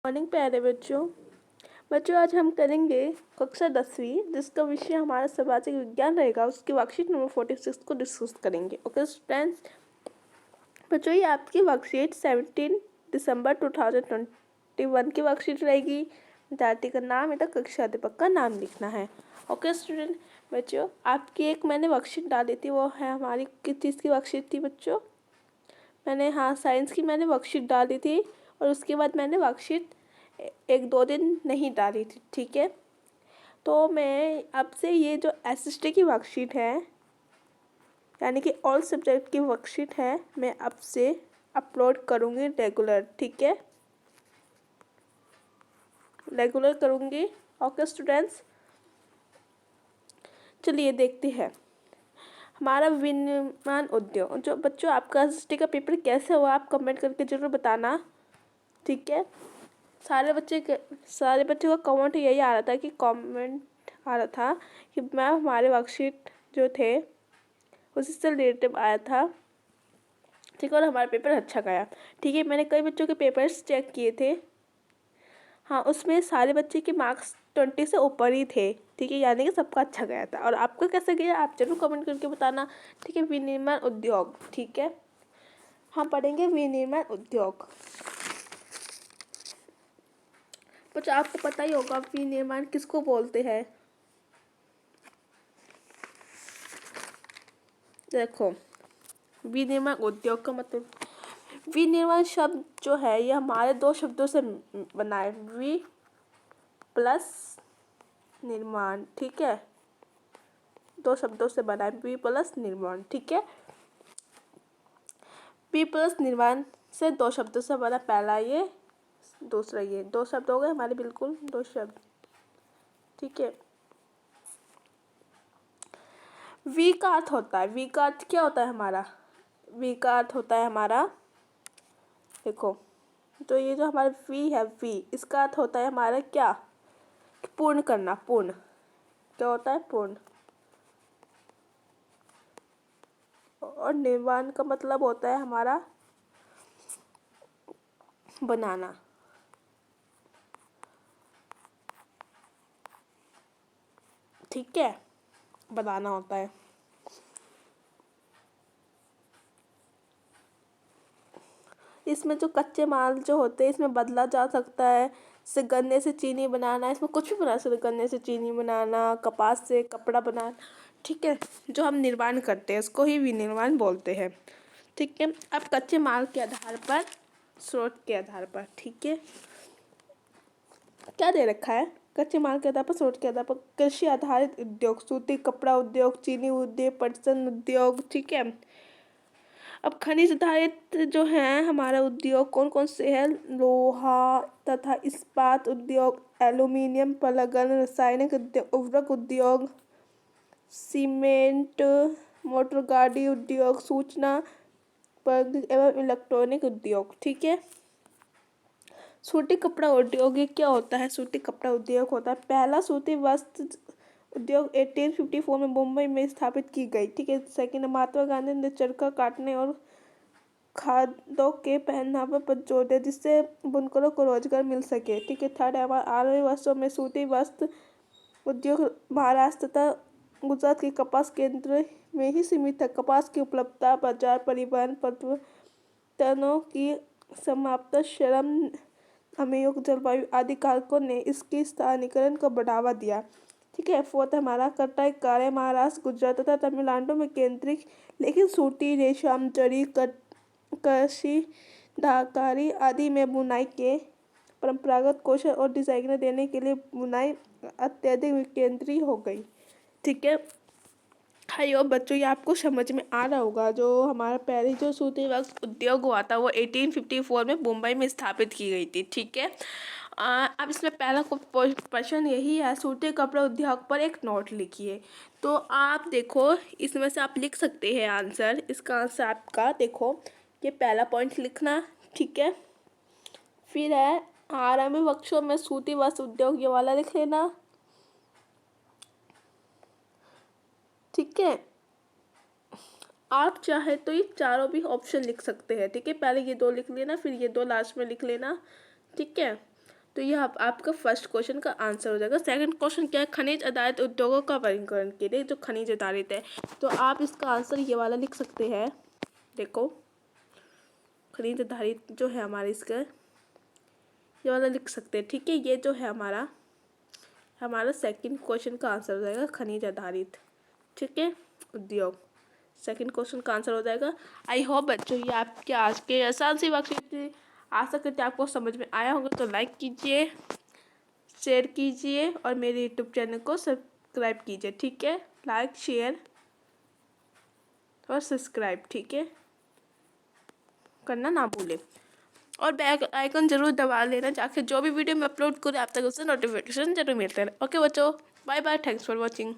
Morning प्यारे बच्चों। आज हम करेंगे कक्षा 10वीं जिसका विषय हमारा सामाजिक विज्ञान रहेगा। उसकी वर्कशीट नंबर 46 को डिस्कस करेंगे। ओके स्टूडेंट्स, बच्चों ये आपकी वर्कशीट 17 दिसंबर 2021 की वर्कशीट रहेगी। विद्यार्थी का नाम तथा कक्षा अध्यापक का नाम लिखना है। ओके स्टूडेंट, बच्चों आपकी एक मैंने वर्कशीट डाली थी, वो है हमारी किस चीज़ की वर्कशीट थी बच्चों? साइंस की मैंने वर्कशीट डाली थी और उसके बाद मैंने वर्कशीट 1-2 दिन नहीं डाली थी। ठीक है, तो मैं आपसे ये जो एसएसटी की वर्कशीट है यानी कि ऑल सब्जेक्ट की वर्कशीट है, मैं आपसे अपलोड करूँगी रेगुलर। ठीक है, रेगुलर करूँगी। ओके स्टूडेंट्स, चलिए देखते हैं हमारा विनिर्माण उद्योग। जो बच्चों आपका एसएसटी का पेपर कैसे हुआ आप कमेंट करके ज़रूर बताना। ठीक है, सारे बच्चों का कमेंट यही आ रहा था कि मैम हमारे वर्कशीट जो थे उसी से रिलेटेड आया था। ठीक है, और हमारा पेपर अच्छा गया। ठीक है, मैंने कई बच्चों के पेपर्स चेक किए थे। हाँ, उसमें सारे बच्चे के मार्क्स 20 से ऊपर ही थे। ठीक है, यानी कि सबका अच्छा गया था। और आपका कैसा गया आप जरूर कमेंट करके बताना। ठीक है, विनिर्माण उद्योग। ठीक है, हम पढ़ेंगे विनिर्माण उद्योग। कुछ आपको पता ही होगा विनिर्माण किसको बोलते हैं। देखो, विनिर्माण उद्योग का मतलब, विनिर्माण शब्द जो है ये हमारे 2 शब्दों से बना है, वि प्लस निर्माण। ठीक है, 2 शब्दों से बना है, वि प्लस निर्माण। ठीक है, वि प्लस निर्माण से 2 शब्दों से बना, पहला ये दूसरा ये, 2 शब्द हो गए हमारे, बिल्कुल 2 शब्द। ठीक है, वी का अर्थ होता है, वी का अर्थ क्या होता है हमारा? वी का अर्थ होता है हमारा, देखो तो ये जो हमारा वी है, वी इसका अर्थ होता है हमारा क्या? पूर्ण करना, पूर्ण। क्या होता है? पूर्ण। और निर्माण का मतलब होता है हमारा बनाना। ठीक है, बनाना होता है। इसमें जो कच्चे माल जो होते हैं इसमें बदला जा सकता है। जैसे गन्ने से चीनी बनाना, इसमें कुछ भी बना सकते, गन्ने से चीनी बनाना, कपास से कपड़ा बनाना। ठीक है, जो हम निर्माण करते हैं उसको ही विनिर्माण बोलते हैं। ठीक है, अब कच्चे माल के आधार पर, स्रोत के आधार पर। ठीक है, क्या दे रखा है? कच्चे माल के आधार पर, स्रोत के आधार पर कृषि आधारित उद्योग, सूती कपड़ा उद्योग, चीनी उद्योग, पटसन उद्योग। ठीक है, अब खनिज आधारित जो है हमारा उद्योग कौन कौन से हैं? लोहा तथा इस्पात उद्योग, एल्यूमीनियम पलगन, रासायनिक उद्योग, उर्वरक उद्योग, सीमेंट, मोटर गाड़ी उद्योग, सूचना प्रौद्योगिकी एवं इलेक्ट्रॉनिक उद्योग। ठीक है, सूती कपड़ा उद्योग ये क्या होता है? सूती कपड़ा उद्योग होता है, पहला सूती वस्त्र उद्योग 1854 में मुंबई में स्थापित की गई। ठीक है, सेकंड, महात्मा गांधी ने चरखा काटने और खादों के पहनावे पर जोर दिया जिससे बुनकरों को रोजगार मिल सके। ठीक है, थर्ड है हमारे 8वें वर्षों में सूती वस्त्र उद्योग महाराष्ट्र तथा गुजरात के कपास केंद्र में ही सीमित है। कपास की उपलब्धता, बाजार, परिवहन, परिवर्तनों की समाप्त, श्रम अमेयोग, जलवायु आदि कारकों ने इसकी स्थानीयकरण को बढ़ावा दिया। ठीक है, फोर्थ हमारा कटाई कार्य महाराष्ट्र, गुजरात तथा तमिलनाडु में केंद्रित, लेकिन सूती, रेशम, जरी, कृषि, धाकारी आदि में बुनाई के परंपरागत कौशल और डिजाइन देने के लिए बुनाई अत्यधिक केंद्रीय हो गई। ठीक है, हाइयो बच्चों ये आपको समझ में आ रहा होगा। जो हमारा पहले जो सूती वस्त्र उद्योग हुआ था वो 1854 में मुंबई में स्थापित की गई थी। ठीक है, अब इसमें पहला क्वेश्चन यही है, सूती कपड़ा उद्योग पर एक नोट लिखिए। तो आप देखो इसमें से आप लिख सकते हैं आंसर। इसका आंसर आपका देखो, ये पहला पॉइंट लिखना। ठीक है, फिर है 12वें वर्षों में सूती वस्त्र उद्योग, ये वाला लिख लेना। ठीक है, आप चाहे तो ये चारों भी ऑप्शन लिख सकते हैं। ठीक है, पहले ये 2 लिख लेना, फिर ये 2 लास्ट में लिख लेना। ठीक है, तो ये आपका फर्स्ट क्वेश्चन का आंसर हो जाएगा। सेकंड क्वेश्चन क्या है, खनिज आधारित उद्योगों का वर्गीकरण के लिए जो खनिज आधारित है, तो आप इसका आंसर ये वाला लिख सकते हैं। देखो खनिज आधारित जो है हमारे इसका ये वाला लिख सकते हैं, ठीक है। ये जो है हमारा सेकंड क्वेश्चन का आंसर हो जाएगा खनिज आधारित, ठीक है, उद्योग। सेकंड क्वेश्चन का आंसर हो जाएगा। आई होप बच्चों ये आपके आज के आसान सी वर्कशीट आशा करते आपको समझ में आया होगा। तो लाइक कीजिए, शेयर कीजिए और मेरे यूट्यूब चैनल को सब्सक्राइब कीजिए, ठीक है। लाइक शेयर और सब्सक्राइब, ठीक है, करना ना भूलें। और बेल आइकन जरूर दबा लेना, ताकि जो भी वीडियो मैं अपलोड करूँ आप तक उससे नोटिफिकेशन जरूर मिलते रहे। ओके बच्चों, bye bye, thanks for watching.